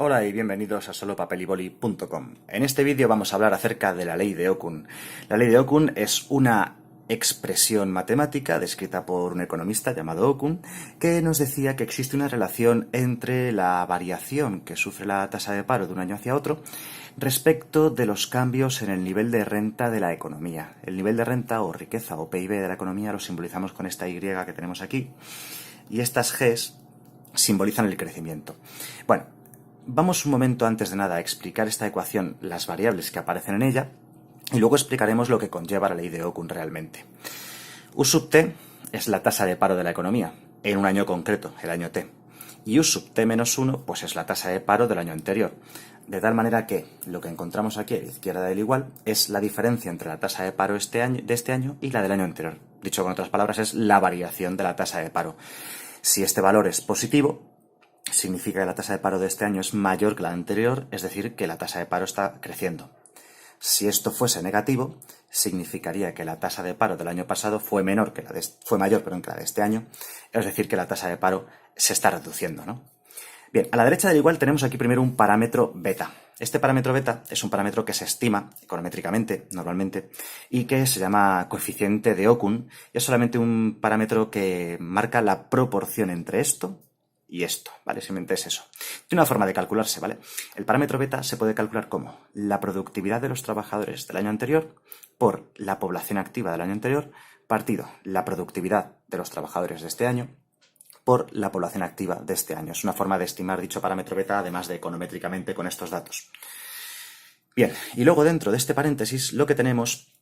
Hola y bienvenidos a solopapelyboli.com. En este vídeo vamos a hablar acerca de la ley de Okun. La ley de Okun es una expresión matemática descrita por un economista llamado Okun que nos decía que existe una relación entre la variación que sufre la tasa de paro de un año hacia otro respecto de los cambios en el nivel de renta de la economía. El nivel de renta o riqueza o PIB de la economía lo simbolizamos con esta Y que tenemos aquí y estas Gs simbolizan el crecimiento. Bueno, vamos un momento antes de nada a explicar esta ecuación, las variables que aparecen en ella, y luego explicaremos lo que conlleva la ley de Okun realmente. U sub t es la tasa de paro de la economía, en un año concreto, el año t. Y U sub t menos 1, pues es la tasa de paro del año anterior. De tal manera que lo que encontramos aquí a la izquierda del igual es la diferencia entre la tasa de paro de este año y la del año anterior. Dicho con otras palabras, es la variación de la tasa de paro. Si este valor es positivo, significa que la tasa de paro de este año es mayor que la anterior, es decir, que la tasa de paro está creciendo. Si esto fuese negativo, significaría que la tasa de paro del año pasado fue mayor que la de este año, es decir, que la tasa de paro se está reduciendo, ¿no? Bien, a la derecha del igual tenemos aquí primero un parámetro beta. Este parámetro beta es un parámetro que se estima econométricamente, normalmente, y que se llama coeficiente de Okun, y es solamente un parámetro que marca la proporción entre esto y esto, ¿vale? Simplemente es eso. Tiene una forma de calcularse, ¿vale? El parámetro beta se puede calcular como la productividad de los trabajadores del año anterior por la población activa del año anterior, partido la productividad de los trabajadores de este año por la población activa de este año. Es una forma de estimar dicho parámetro beta, además de econométricamente con estos datos. Bien, y luego dentro de este paréntesis lo que tenemos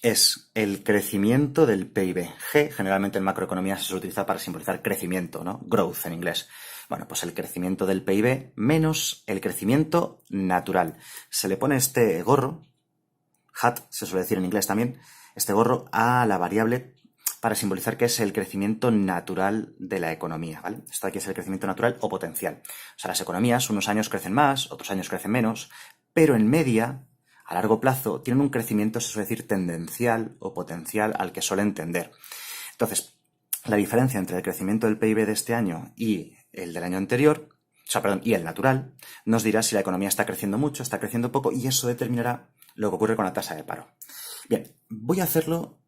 es el crecimiento del PIB. G, generalmente en macroeconomía se utiliza para simbolizar crecimiento, ¿no? Growth en inglés. Bueno, pues el crecimiento del PIB menos el crecimiento natural. Se le pone este gorro, hat, se suele decir en inglés también, este gorro a la variable para simbolizar que es el crecimiento natural de la economía, ¿vale? Esto aquí es el crecimiento natural o potencial. O sea, las economías unos años crecen más, otros años crecen menos, pero en media, a largo plazo, tienen un crecimiento, se suele decir, tendencial o potencial al que suelen tender. Entonces, la diferencia entre el crecimiento del PIB de este año y el del año anterior, y el natural, nos dirá si la economía está creciendo mucho, está creciendo poco, y eso determinará lo que ocurre con la tasa de paro. Bien, voy a hacerlo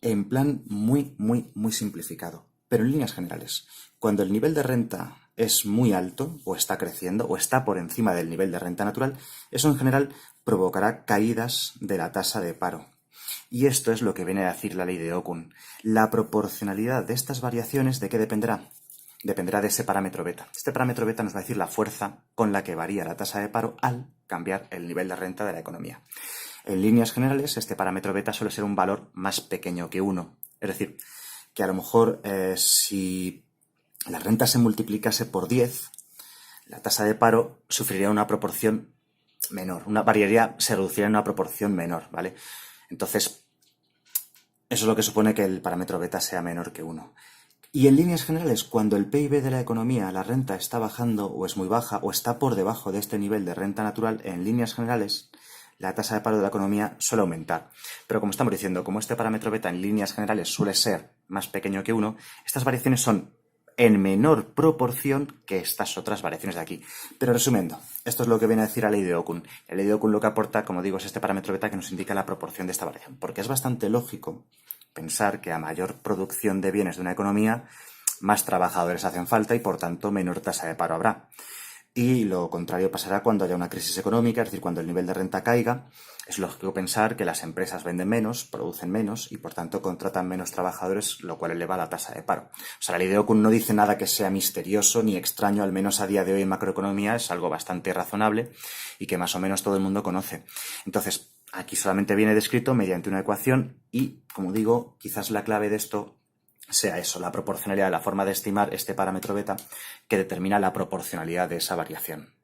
en plan muy simplificado, pero en líneas generales. Cuando el nivel de renta es muy alto, o está creciendo, o está por encima del nivel de renta natural, eso en general provocará caídas de la tasa de paro. Y esto es lo que viene a decir la ley de Okun. La proporcionalidad de estas variaciones, ¿de qué dependerá? Dependerá de ese parámetro beta. Este parámetro beta nos va a decir la fuerza con la que varía la tasa de paro al cambiar el nivel de renta de la economía. En líneas generales, este parámetro beta suele ser un valor más pequeño que 1. Es decir, que a lo mejor si la renta se multiplicase por 10, la tasa de paro sufriría una proporción menor. Se reduciría en una proporción menor, ¿vale? Entonces, eso es lo que supone que el parámetro beta sea menor que 1. Y en líneas generales, cuando el PIB de la economía, la renta está bajando o es muy baja o está por debajo de este nivel de renta natural, en líneas generales, la tasa de paro de la economía suele aumentar. Pero como estamos diciendo, como este parámetro beta en líneas generales suele ser más pequeño que 1, estas variaciones son en menor proporción que estas otras variaciones de aquí. Pero resumiendo, esto es lo que viene a decir la ley de Okun. La ley de Okun lo que aporta, como digo, es este parámetro beta que nos indica la proporción de esta variación. Porque es bastante lógico pensar que a mayor producción de bienes de una economía, más trabajadores hacen falta y por tanto menor tasa de paro habrá. Y lo contrario pasará cuando haya una crisis económica, es decir, cuando el nivel de renta caiga. Es lógico pensar que las empresas venden menos, producen menos y por tanto contratan menos trabajadores, lo cual eleva la tasa de paro. O sea, la ley de Okun no dice nada que sea misterioso ni extraño, al menos a día de hoy en macroeconomía es algo bastante razonable y que más o menos todo el mundo conoce. Entonces, aquí solamente viene descrito mediante una ecuación y, como digo, quizás la clave de esto sea eso, la proporcionalidad, la forma de estimar este parámetro beta que determina la proporcionalidad de esa variación.